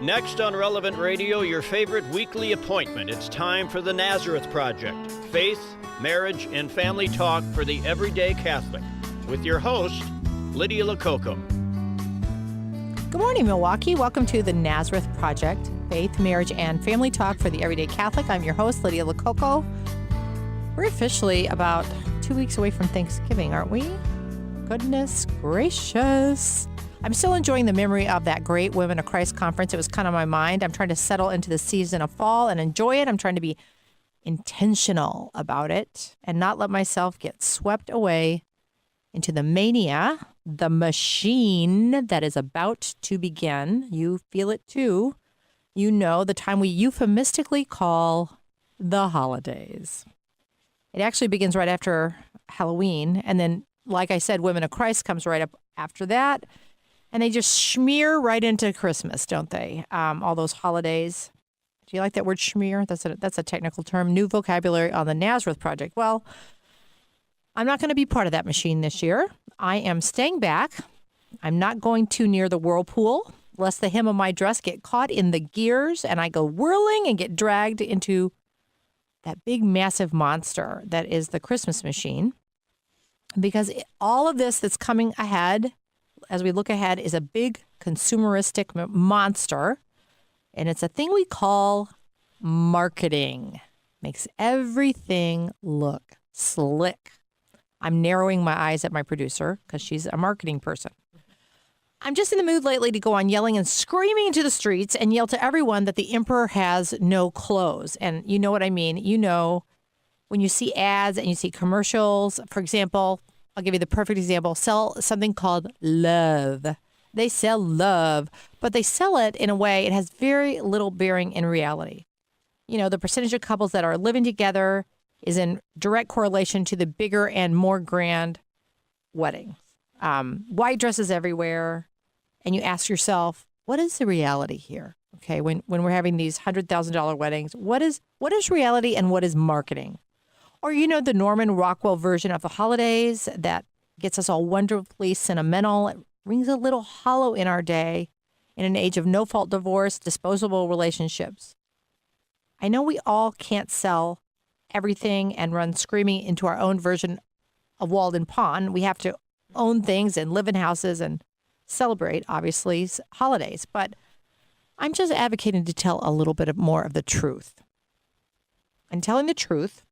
Next on Relevant Radio, your favorite weekly appointment. It's time for the Nazareth Project. Faith, marriage, and family talk for the everyday Catholic. With your host, Lydia Lococo. Good morning, Milwaukee. Welcome to the Nazareth Project. Faith, marriage, and family talk for the everyday Catholic. I'm your host, Lydia Lococo. We're officially about 2 weeks away from Thanksgiving, aren't we? Goodness gracious. I'm still enjoying the memory of that great Women of Christ conference. It was kind of my mind. I'm trying to settle into the season of fall and enjoy it. I'm trying to be intentional about it and not let myself get swept away into the mania, the machine that is about to begin. You feel it too. You know, the time we euphemistically call the holidays. It actually begins right after Halloween. And then, like I said, Women of Christ comes right up after that. And they just smear right into Christmas, don't they? All those holidays. Do you like that word smear? That's a technical term. New vocabulary on the Nazareth Project. Well, I'm not going to be part of that machine this year. I am staying back. I'm not going too near the whirlpool, lest the hem of my dress get caught in the gears and I go whirling and get dragged into that big, massive monster that is the Christmas machine. Because all of this that's coming ahead, as we look ahead, is a big consumeristic monster. And it's a thing we call marketing. Makes everything look slick. I'm narrowing my eyes at my producer because she's a marketing person. I'm just in the mood lately to go on yelling and screaming into the streets and yell to everyone that the emperor has no clothes. And you know what I mean. You know, when you see ads and you see commercials, for example, I'll give you the perfect example. Sell something called love. They sell love, but they sell it in a way it has very little bearing in reality. You know, the percentage of couples that are living together is in direct correlation to the bigger and more grand weddings. White dresses everywhere. And you ask yourself, what is the reality here? Okay, when we're having these $100,000 weddings, what is reality and what is marketing? Or, you know, the Norman Rockwell version of the holidays that gets us all wonderfully sentimental. It rings a little hollow in our day in an age of no-fault divorce, disposable relationships. I know we all can't sell everything and run screaming into our own version of Walden Pond. We have to own things and live in houses and celebrate, obviously, holidays. But I'm just advocating to tell a little bit more of the truth. And telling the truth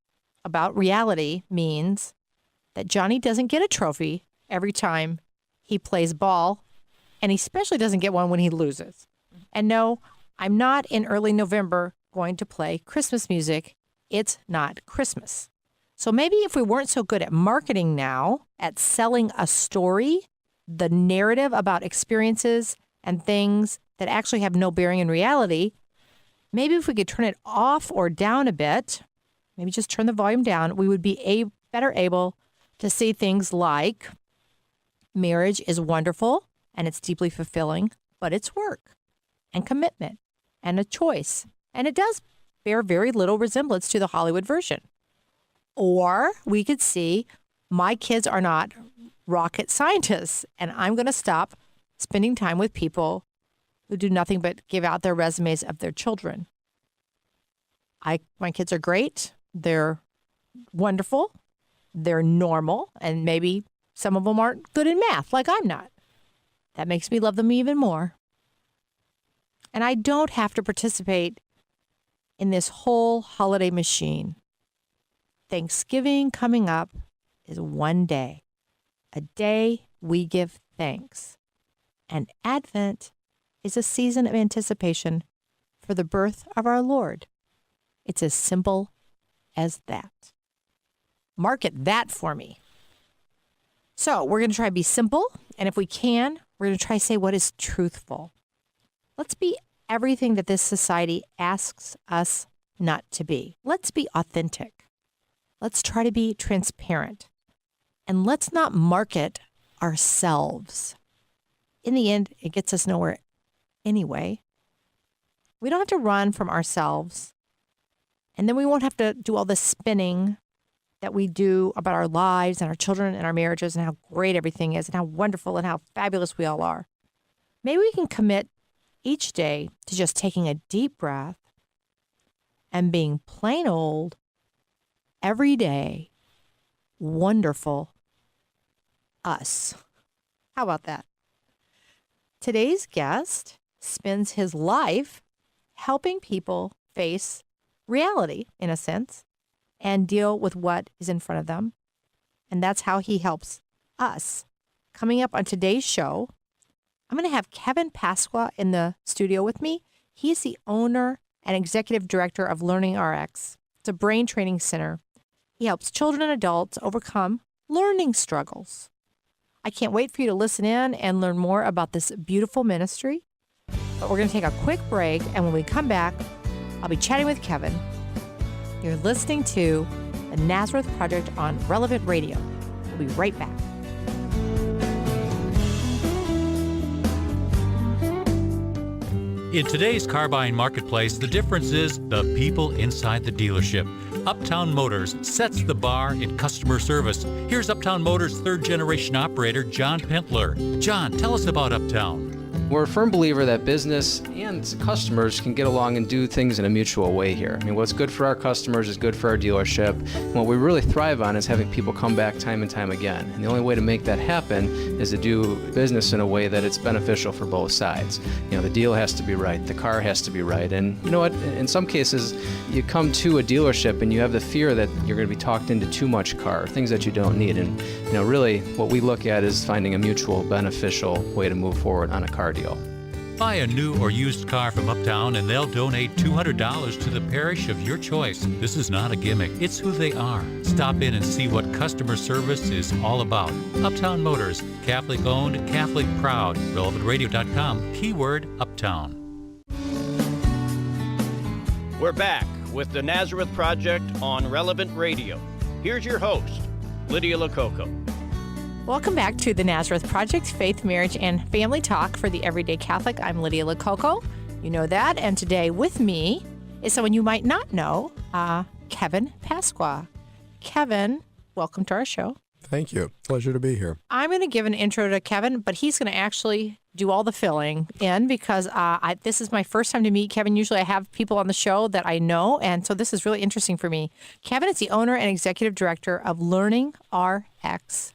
about reality means that Johnny doesn't get a trophy every time he plays ball, and he especially doesn't get one when he loses. And no, I'm not in early November going to play Christmas music. It's not Christmas. So maybe if we weren't so good at marketing now, at selling a story, the narrative about experiences and things that actually have no bearing in reality, maybe if we could turn it off or down a bit, maybe just turn the volume down, we would be better able to see things like marriage is wonderful and it's deeply fulfilling, but it's work and commitment and a choice. And it does bear very little resemblance to the Hollywood version. Or we could see my kids are not rocket scientists and I'm going to stop spending time with people who do nothing but give out their resumes of their children. My kids are great. They're wonderful. They're normal. And maybe some of them aren't good in math like I'm not. That makes me love them even more. And I don't have to participate in this whole holiday machine. Thanksgiving coming up is one day, a day we give thanks. And Advent is a season of anticipation for the birth of our Lord. It's as simple as that. Market that for me. So we're going to try to be simple. And if we can, we're going to try to say what is truthful. Let's be everything that this society asks us not to be. Let's be authentic. Let's try to be transparent. And let's not market ourselves. In the end, it gets us nowhere anyway. We don't have to run from ourselves. And then we won't have to do all the spinning that we do about our lives and our children and our marriages and how great everything is and how wonderful and how fabulous we all are. Maybe we can commit each day to just taking a deep breath and being plain old, everyday, wonderful us. How about that? Today's guest spends his life helping people face reality, in a sense, and deal with what is in front of them. And that's how he helps us. Coming up on today's show, I'm going to have Kevin Pasqua in the studio with me. He's the owner and executive director of Learning RX. It's a brain training center. He helps children and adults overcome learning struggles. I can't wait for you to listen in and learn more about this beautiful ministry. But we're going to take a quick break, and when we come back, I'll be chatting with Kevin. You're listening to the Nazareth Project on Relevant Radio. We'll be right back. In today's car buying marketplace, the difference is the people inside the dealership. Uptown Motors sets the bar in customer service. Here's Uptown Motors' third-generation operator, John Pentler. John, tell us about Uptown. We're a firm believer that business and customers can get along and do things in a mutual way here. I mean, what's good for our customers is good for our dealership. And what we really thrive on is having people come back time and time again. And the only way to make that happen is to do business in a way that it's beneficial for both sides. You know, the deal has to be right, the car has to be right. And you know what? In some cases, you come to a dealership and you have the fear that you're going to be talked into too much car, things that you don't need. And you know, really, what we look at is finding a mutual beneficial way to move forward on a car deal. Buy a new or used car from Uptown and they'll donate $200 to the parish of your choice. This is not a gimmick, it's who they are. Stop in and see what customer service is all about. Uptown Motors, Catholic owned, Catholic proud. RelevantRadio.com, keyword Uptown. We're back with the Nazareth Project on Relevant Radio. Here's your host, Lydia Lococo. Welcome back to the Nazareth Project, Faith, Marriage, and Family Talk for the Everyday Catholic. I'm Lydia Lococo. You know that. And today with me is someone you might not know, Kevin Pasqua. Kevin, welcome to our show. Thank you. Pleasure to be here. I'm going to give an intro to Kevin, but he's going to actually do all the filling in because this is my first time to meet Kevin. Usually I have people on the show that I know, and so this is really interesting for me. Kevin is the owner and executive director of Learning RX,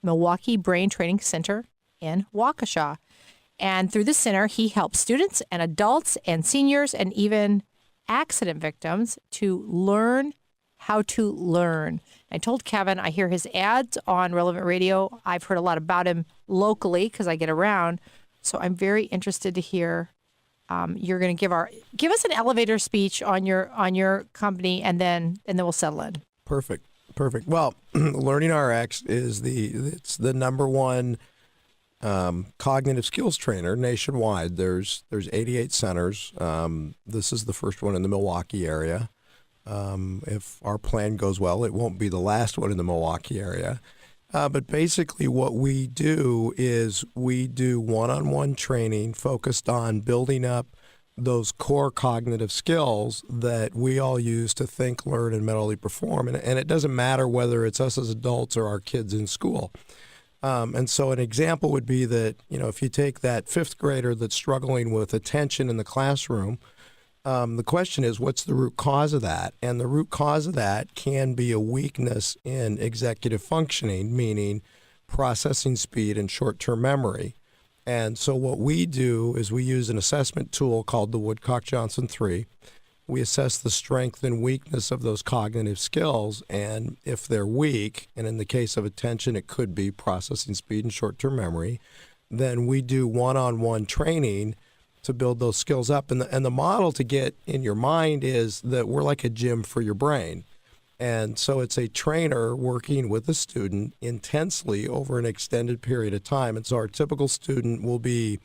Milwaukee Brain Training Center in Waukesha. And through the center, he helps students and adults and seniors and even accident victims to learn how to learn. I told Kevin I hear his ads on Relevant Radio. I've heard a lot about him locally because I get around. So I'm very interested to hear. You're going to give us an elevator speech on your company, and then we'll settle in. Perfect. Well, Learning RX is the number one cognitive skills trainer nationwide. There's 88 centers. This is the first one in the Milwaukee area. If our plan goes well, it won't be the last one in the Milwaukee area. But basically what we do is we do one-on-one training focused on building up those core cognitive skills that we all use to think, learn, and mentally perform. And it doesn't matter whether it's us as adults or our kids in school. And so an example would be that, you know, if you take that fifth grader that's struggling with attention in the classroom, the question is, what's the root cause of that? And the root cause of that can be a weakness in executive functioning, meaning processing speed and short-term memory. And so what we do is we use an assessment tool called the Woodcock-Johnson 3. We assess the strength and weakness of those cognitive skills, and if they're weak, and in the case of attention, it could be processing speed and short-term memory, then we do one-on-one training to build those skills up. And the model to get in your mind is that we're like a gym for your brain. And so it's a trainer working with a student intensely over an extended period of time. And so our typical student will be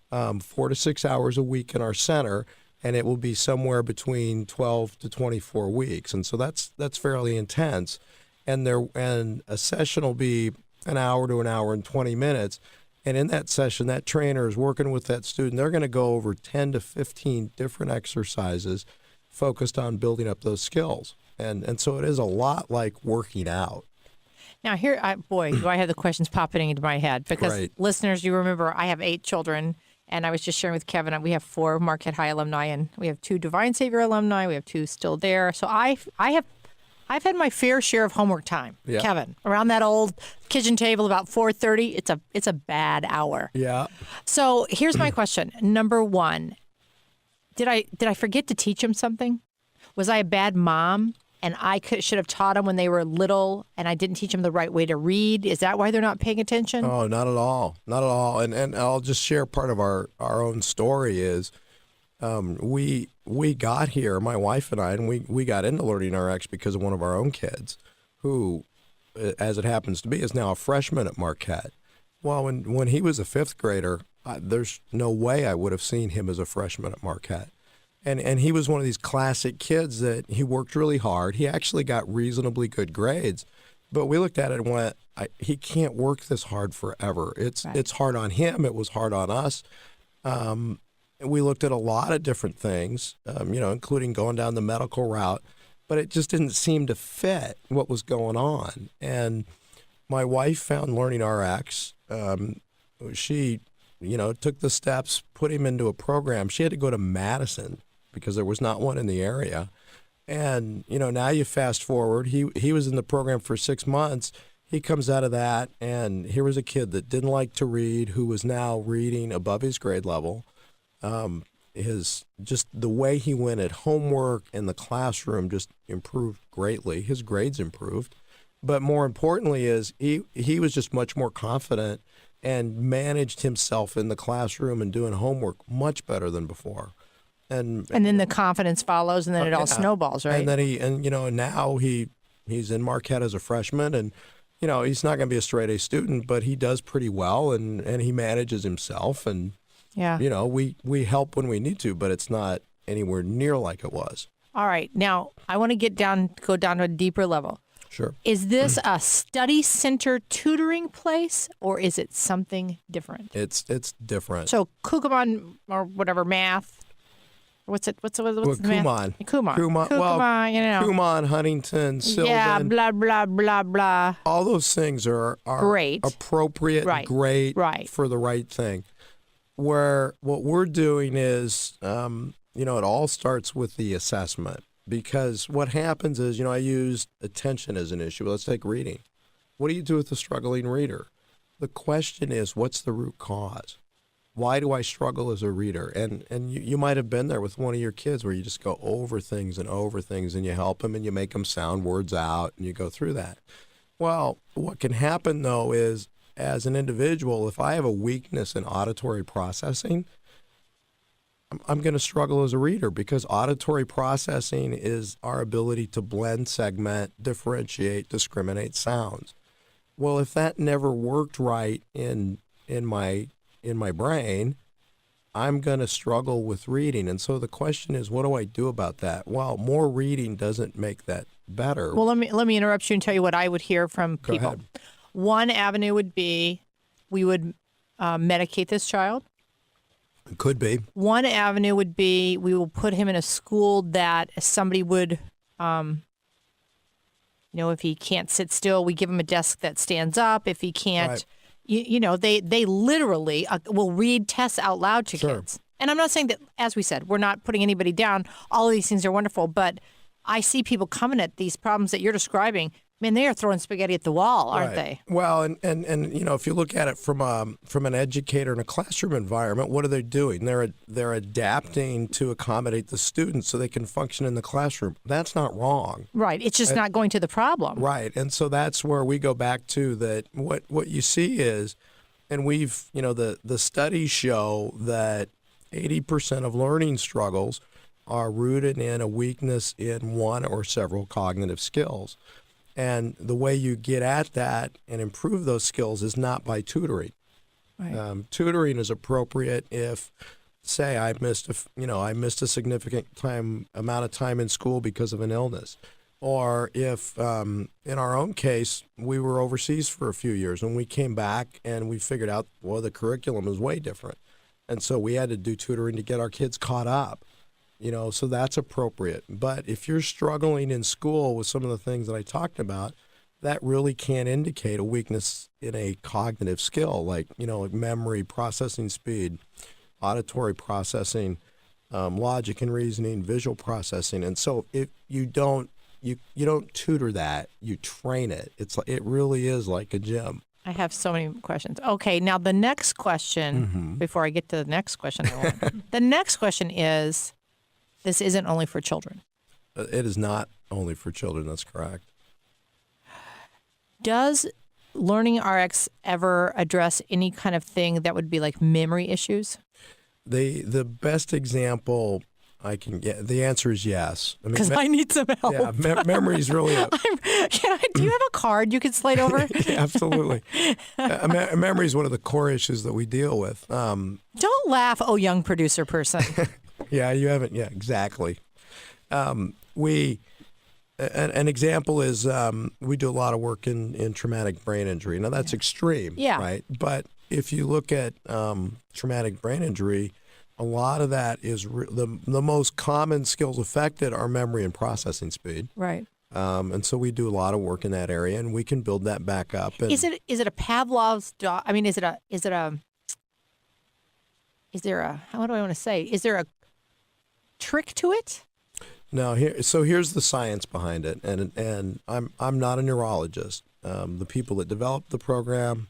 4 to 6 hours a week in our center, and it will be somewhere between 12 to 24 weeks. And so that's fairly intense. And a session will be an hour to an hour and 20 minutes. And in that session, that trainer is working with that student. They're going to go over 10 to 15 different exercises focused on building up those skills. And so it is a lot like working out. Now do I have the questions popping into my head because Right. Listeners, you remember I have 8 children, And I was just sharing with Kevin, we have 4 Marquette High alumni, and we have 2 Divine Savior alumni. We have 2 still there. So I've had my fair share of homework time, Yeah. Kevin, around that old kitchen table about 4:30. It's a bad hour. Yeah. So here's my question. Number 1, did I forget to teach them something? Was I a bad mom? And I should have taught them when they were little, and I didn't teach them the right way to read. Is that why they're not paying attention? Oh, not at all. Not at all. And I'll just share part of our own story is we got here, my wife and I, and we got into Learning RX because of one of our own kids who, as it happens to be, is now a freshman at Marquette. Well, when he was a 5th grader, there's no way I would have seen him as a freshman at Marquette. And he was one of these classic kids that he worked really hard. He actually got reasonably good grades. But we looked at it and went, he can't work this hard forever. It's hard on him. It was hard on us. We looked at a lot of different things, including going down the medical route. But it just didn't seem to fit what was going on. And my wife found Learning RX. She, took the steps, put him into a program. She had to go to Madison because there was not one in the area. And, now you fast forward, he was in the program for 6 months. He comes out of that, and here was a kid that didn't like to read, who was now reading above his grade level. Just the way he went at homework in the classroom just improved greatly. His grades improved. But more importantly is he was just much more confident and managed himself in the classroom and doing homework much better than before. And then the confidence follows, and then it all snowballs, right? And then now he's in Marquette as a freshman, and he's not going to be a straight A student, but he does pretty well, and he manages himself, and we help when we need to, but it's not anywhere near like it was. All right, now I want to go down to a deeper level. Sure. Is this a study center tutoring place, or is it something different? It's different. So Kukumon or whatever math. What's the Kumon. Kumon. Well, Kumon, Kumon, Huntington, Sylvan. Yeah, blah, blah, blah, blah. All those things are Great. Appropriate, Right. great Right. for the right thing. Where what we're doing is, it all starts with the assessment. Because what happens is, I used attention as an issue. Let's take reading. What do you do with a struggling reader? The question is, what's the root cause? Why do I struggle as a reader? And you might have been there with one of your kids where you just go over things, and you help them, and you make them sound words out, and you go through that. Well, what can happen, though, is as an individual, if I have a weakness in auditory processing, I'm going to struggle as a reader, because auditory processing is our ability to blend, segment, differentiate, discriminate sounds. Well, if that never worked right in my brain, I'm going to struggle with reading. And so the question is, what do I do about that? Well, more reading doesn't make that better. Well, let me interrupt you and tell you what I would hear from people. Go ahead. One avenue would be we would medicate this child. It could be. One avenue would be we will put him in a school that somebody would, if he can't sit still, we give him a desk that stands up. If he can't, Right. they literally will read tests out loud to Sure. kids. And I'm not saying that, as we said, we're not putting anybody down. All of these things are wonderful, but I see people coming at these problems that you're describing. Man, they are throwing spaghetti at the wall, aren't they? Well, and if you look at it from an educator in a classroom environment, what are they doing? They're adapting to accommodate the students so they can function in the classroom. That's not wrong. Right. It's just not going to the problem. Right. And so that's where we go back to that what you see is, and we've, the studies show that 80% of learning struggles are rooted in a weakness in one or several cognitive skills. And the way you get at that and improve those skills is not by tutoring. Right. Tutoring is appropriate if, say, I missed a significant amount of time in school because of an illness, or if, in our own case, we were overseas for a few years and we came back and we figured out, well, the curriculum is way different, and so we had to do tutoring to get our kids caught up. So that's appropriate. But if you're struggling in school with some of the things that I talked about, that really can indicate a weakness in a cognitive skill, like memory, processing speed, auditory processing, logic and reasoning, visual processing. And so if you don't tutor that, you train it. It really is like a gym. I have so many questions. Okay, now the next question, before I get to the next question, the next question is, this isn't only for children. It is not only for children. That's correct. Does Learning RX ever address any kind of thing that would be like memory issues? The best example I can get, the answer is yes. Because I need some help. Yeah, memory is really a... Do you have a card you can slide over? Yeah, absolutely. Memory is one of the core issues that we deal with. Don't laugh, oh young producer person. Yeah, you haven't. Yeah, exactly. An example is we do a lot of work in traumatic brain injury. Now that's extreme, right? But if you look at traumatic brain injury, a lot of that is the most common skills affected are memory and processing speed. Right. And so we do a lot of work in that area, and we can build that back up. And is it a Pavlov's dog? I mean, is there a how do I want to say? Is there a trick to it? No, here's the science behind it, and I'm not a neurologist. The people that developed the program,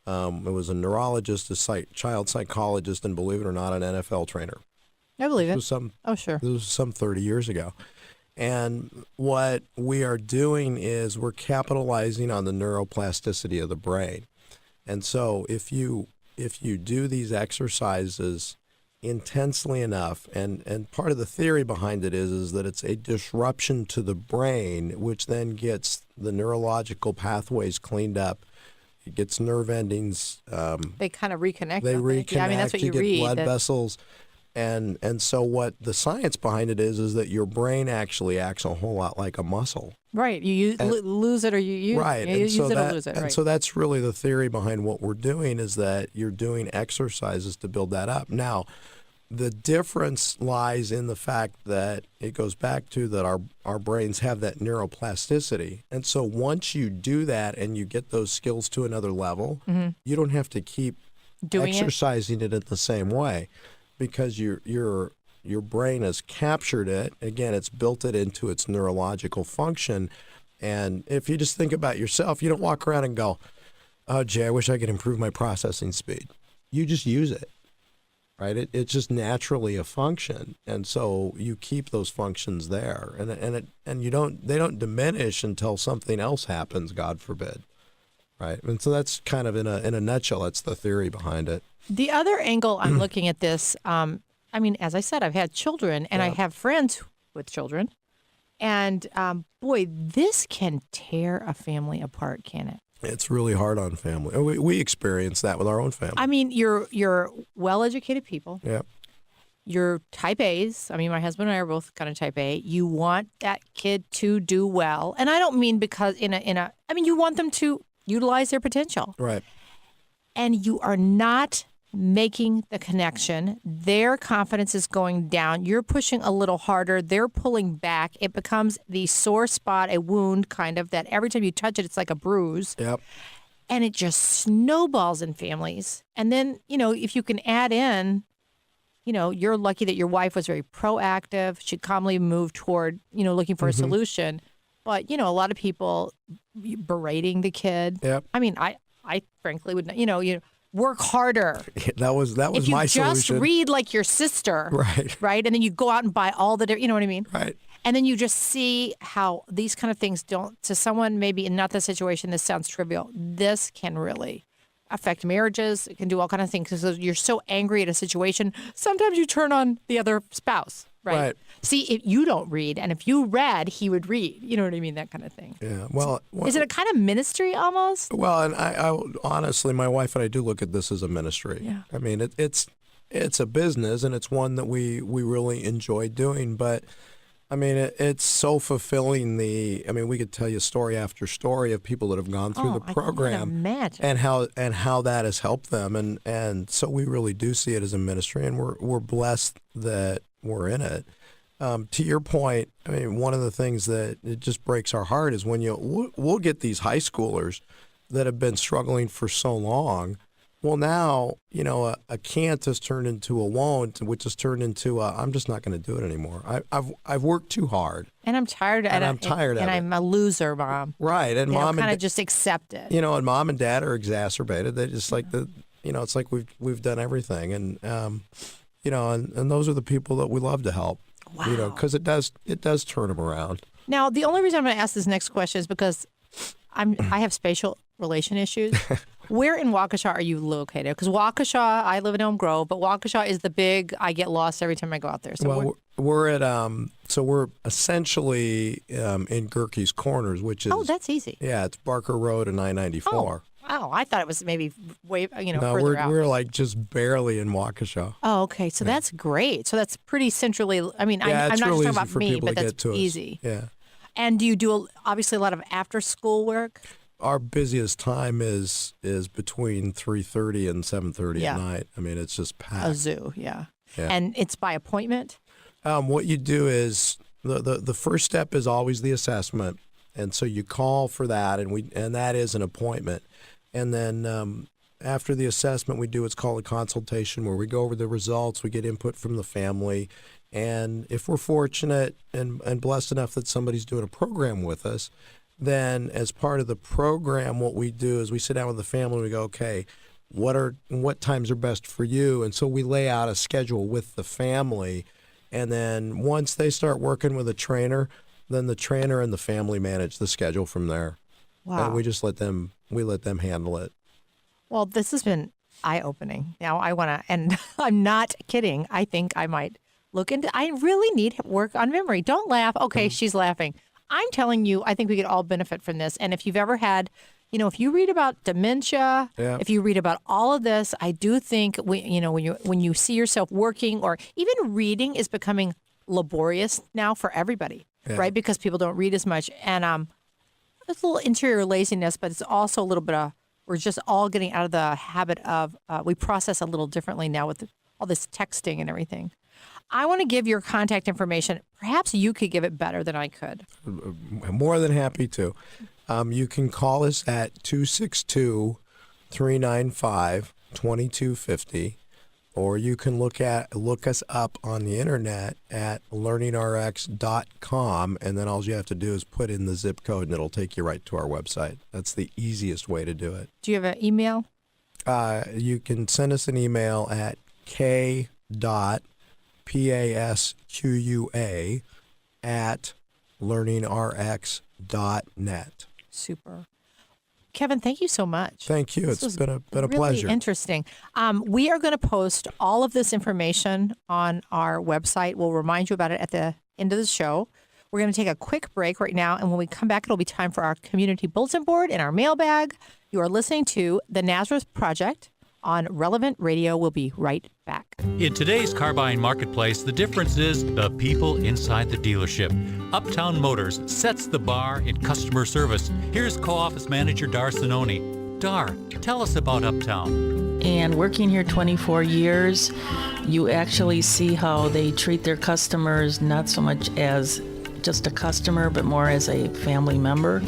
it was a neurologist, a child psychologist, and believe it or not, an NFL trainer. I believe it. This was some 30 years ago. And what we are doing is we're capitalizing on the neuroplasticity of the brain. And so if you do these exercises intensely enough, and part of the theory behind it is that it's a disruption to the brain, which then gets the neurological pathways cleaned up. It gets nerve endings. They kind of reconnect. They reconnect. Yeah, I mean, that's what you get read. Blood vessels. And so what the science behind it is that your brain actually acts a whole lot like a muscle. Right. You lose it or you use right. it. You use it or lose it. And right. so that's really the theory behind what we're doing, is that you're doing exercises to build that up. Now, the difference lies in the fact that it goes back to that our brains have that neuroplasticity. And so once you do that and you get those skills to another level, you don't have to keep exercising it in the same way, because your brain has captured it. Again, it's built it into its neurological function. And if you just think about yourself, you don't walk around and go, oh, gee, I wish I could improve my processing speed. You just use it. Right, it's just naturally a function, and so you keep those functions there, and they don't diminish until something else happens, God forbid, right? And so that's kind of in a nutshell, that's the theory behind it. The other angle I'm looking at this, I mean, as I said, I've had children, and I have friends with children, and boy, this can tear a family apart, can it? It's really hard on family. We experience that with our own family. I mean, you're well-educated people. Yeah. You're type A's. I mean, my husband and I are both kind of type A. You want that kid to do well, and I don't mean because I mean, you want them to utilize their potential. Right. And you are not making the connection. Their confidence is going down. You're pushing a little harder. They're pulling back. It becomes the sore spot, a wound kind of, that every time you touch it, it's like a bruise. Yep. And it just snowballs in families. And then, if you can add in, you're lucky that your wife was very proactive. She calmly moved toward, looking for a solution. But, a lot of people berating the kid. Yep. I mean, I frankly would, work harder. That was my solution. If you just read like your sister, right, and then you go out and buy all the, you know what I mean? Right. And then you just see how these kind of things don't, to someone maybe in not the situation, this sounds trivial. This can really affect marriages. It can do all kind of things because you're so angry at a situation. Sometimes you turn on the other spouse, right? See, if you don't read, and if you read, he would read. You know what I mean? That kind of thing. Yeah. Well, is it a kind of ministry almost? Well, and I honestly, my wife and I do look at this as a ministry. Yeah. I mean, it's a business, and it's one that we really enjoy doing. But I mean, it's so fulfilling. We could tell you story after story of people that have gone through the program, I can't imagine. and how that has helped them, and so we really do see it as a ministry, and we're blessed that we're in it. To your point, I mean, one of the things that it just breaks our heart is when we'll get these high schoolers that have been struggling for so long, Well, now, a can't has turned into a won't, which has turned into I'm just not going to do it anymore. I've worked too hard. And I'm tired. And I'm tired of it. And I'm a loser, Mom. Right. And Mom kind and of just accept it. and Mom and Dad are exacerbated. They just like it's like we've done everything. And, and those are the people that we love to help. Wow. Because it does turn them around. Now, the only reason I'm going to ask this next question is because I have spatial relation issues. Where in Waukesha are you located? Because Waukesha, I live in Elm Grove, but Waukesha is the big, I get lost every time I go out there. So we're at, we're essentially in Gerke's Corners, which is. Oh, that's easy. Yeah, it's Barker Road and I-94. Oh, I thought it was maybe way, No, further out. we're like just barely in Waukesha. Oh, okay. So that's great. So that's pretty centrally, I mean, Yeah, I'm not really just talking easy about for me, people but to that's get to us. easy. Yeah. And do you do, obviously, a lot of after-school work? Our busiest time is between 3:30 and 7:30 Yeah. at night. I mean, it's just packed. A zoo, yeah. Yeah. And it's by appointment? What you do is the first step is always the assessment, and so you call for that, and that is an appointment, and then after the assessment, we do what's called a consultation, where we go over the results, we get input from the family, and if we're fortunate and blessed enough that somebody's doing a program with us, then as part of the program, what we do is we sit down with the family and we go, okay, what times are best for you? And so we lay out a schedule with the family. And then once they start working with a trainer, then the trainer and the family manage the schedule from there. Wow. And we just let them handle it. Well, this has been eye-opening. Now I want to, and I'm not kidding. I think I might look into, I really need work on memory. Don't laugh. Okay, she's laughing. I'm telling you, I think we could all benefit from this. And if you've ever had, if you read about dementia, if you read about all of this, I do think when you see yourself working, or even reading is becoming laborious now for everybody, right? Because people don't read as much. And it's a little interior laziness, but it's also a little bit of, we're just all getting out of the habit of, we process a little differently now with all this texting and everything. I want to give your contact information. Perhaps you could give it better than I could. More than happy to. You can call us at 262-395-2250, or you can look us up on the internet at learningrx.com, and then all you have to do is put in the zip code, and it'll take you right to our website. That's the easiest way to do it. Do you have an email? You can send us an email at k.pasqua at learningrx.net. Super. Kevin, thank you so much. Thank you. It's been a really pleasure. Interesting. We are going to post all of this information on our website. We'll remind you about it at the end of the show. We're going to take a quick break right now, and when we come back, it'll be time for our community bulletin board and our mailbag. You are listening to the Nazareth Project on Relevant Radio. We'll be right back. In today's car buying marketplace, the difference is the people inside the dealership. Uptown Motors sets the bar in customer service. Here's co-office manager Dar Sinoni. Dar, tell us about Uptown. And working here 24 years, you actually see how they treat their customers, not so much as just a customer, but more as a family member.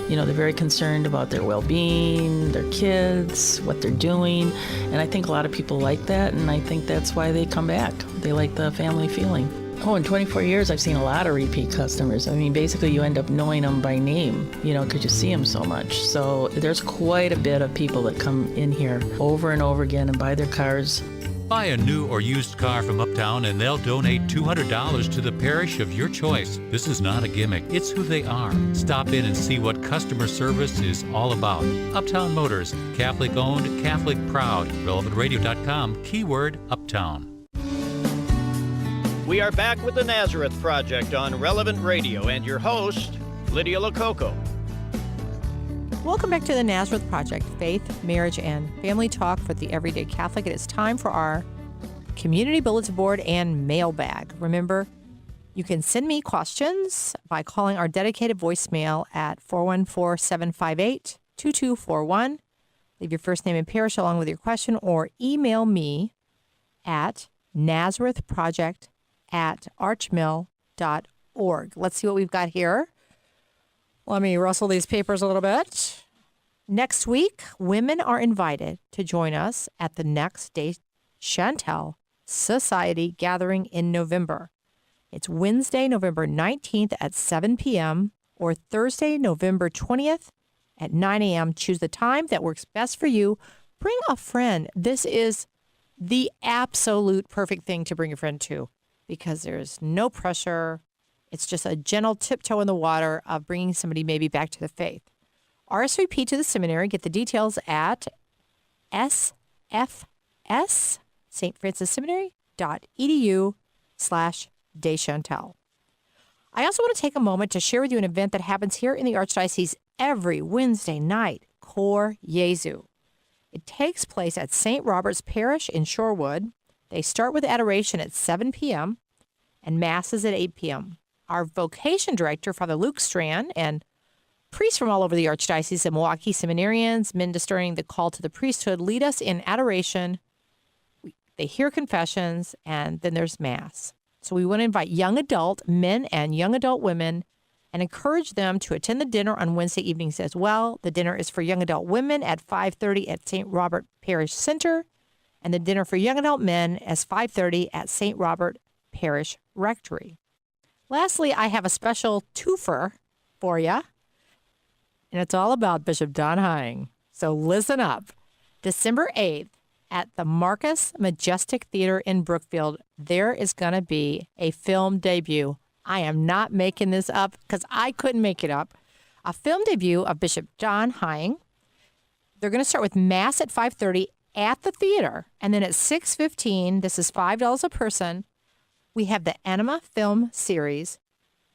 They're very concerned about their well-being, their kids, what they're doing, and I think a lot of people like that, and I think that's why they come back. They like the family feeling. Oh, in 24 years, I've seen a lot of repeat customers. I mean, basically, you end up knowing them by name, because you see them so much. So there's quite a bit of people that come in here over and over again and buy their cars. Buy a new or used car from Uptown and they'll donate $200 to the parish of your choice. This is not a gimmick. It's who they are. Stop in and see what customer service is all about. Uptown Motors, Catholic owned, Catholic proud. RelevantRadio.com, keyword Uptown. We are back with the Nazareth Project on Relevant Radio and your host, Lydia Lococo. Welcome back to the Nazareth Project, faith, marriage, and family talk for the everyday Catholic. It is time for our community bulletin board and mailbag. Remember, you can send me questions by calling our dedicated voicemail at 414-758-2241. Leave your first name and parish along with your question, or email me at nazarethproject@archmill.org. Let's see what we've got here. Let me rustle these papers a little bit. Next week, women are invited to join us at the next Day Chantel Society gathering in November. It's Wednesday, November 19th at 7 p.m. or Thursday, November 20th at 9 a.m. Choose the time that works best for you. Bring a friend. This is the absolute perfect thing to bring a friend to because there's no pressure. It's just a gentle tiptoe in the water of bringing somebody maybe back to the faith. RSVP to the seminary. Get the details at sfs, St. Francis Seminary.edu/Deschantel. I also want to take a moment to share with you an event that happens here in the Archdiocese every Wednesday night, Cor Jesu. It takes place at St. Robert's Parish in Shorewood. They start with adoration at 7 p.m. and Mass is at 8 p.m. Our vocation director, Father Luke Strand, and priests from all over the Archdiocese of Milwaukee, seminarians, men discerning the call to the priesthood, lead us in adoration. They hear confessions, and then there's Mass. So we want to invite young adult men and young adult women and encourage them to attend the dinner on Wednesday evenings as well. The dinner is for young adult women at 5:30 at St. Robert Parish Center, and the dinner for young adult men is 5:30 at St. Robert Parish Rectory. Lastly, I have a special twofer for you, and it's all about Bishop Don Hying. So listen up. December 8th at the Marcus Majestic Theater in Brookfield, there is going to be a film debut. I am not making this up because I couldn't make it up. A film debut of Bishop Don Hying. They're going to start with Mass at 5:30 at the theater, and then at 6:15, this is $5 a person, we have the Anima film series,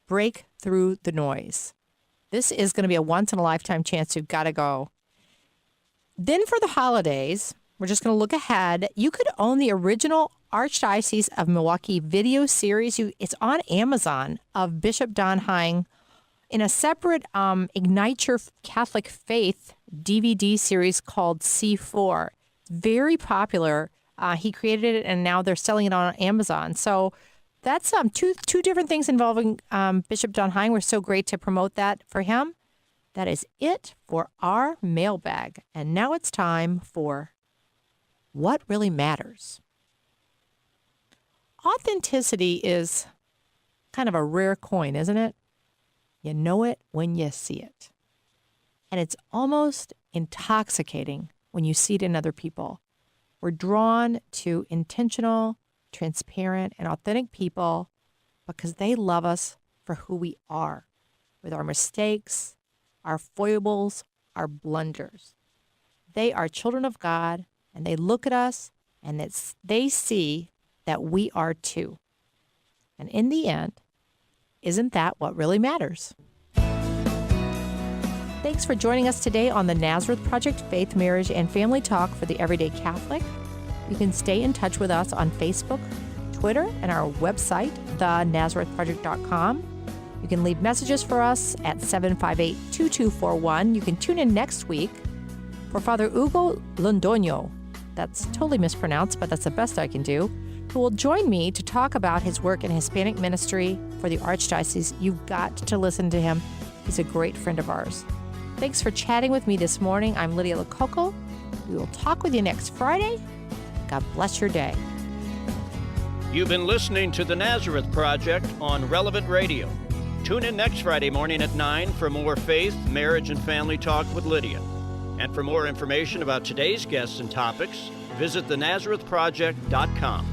Break Through the Noise. This is going to be a once-in-a-lifetime chance. You've got to go. Then for the holidays, we're just going to look ahead. You could own the original Archdiocese of Milwaukee video series. It's on Amazon of Bishop Don Hying in a separate Ignite Your Catholic Faith DVD series called C4. It's very popular. He created it, and now they're selling it on Amazon. So that's two different things involving Bishop Don Hying. We're so great to promote that for him. That is it for our mailbag. And now it's time for What Really Matters. Authenticity is kind of a rare coin, isn't it? You know it when you see it. And it's almost intoxicating when you see it in other people. We're drawn to intentional, transparent, and authentic people because they love us for who we are, with our mistakes, our foibles, our blunders. They are children of God, and they look at us, and they see that we are too. And in the end, isn't that what really matters? Thanks for joining us today on the Nazareth Project Faith, Marriage, and Family Talk for the Everyday Catholic. You can stay in touch with us on Facebook, Twitter, and our website, thenazarethproject.com. You can leave messages for us at 758-2241. You can tune in next week for Father Hugo Londoño. That's totally mispronounced, but that's the best I can do, who will join me to talk about his work in Hispanic ministry for the Archdiocese. You've got to listen to him. He's a great friend of ours. Thanks for chatting with me this morning. I'm Lydia Lococo. We will talk with you next Friday. God bless your day. You've been listening to the Nazareth Project on Relevant Radio. Tune in next Friday morning at 9 for more faith, marriage, and family talk with Lydia. And for more information about today's guests and topics, visit thenazarethproject.com.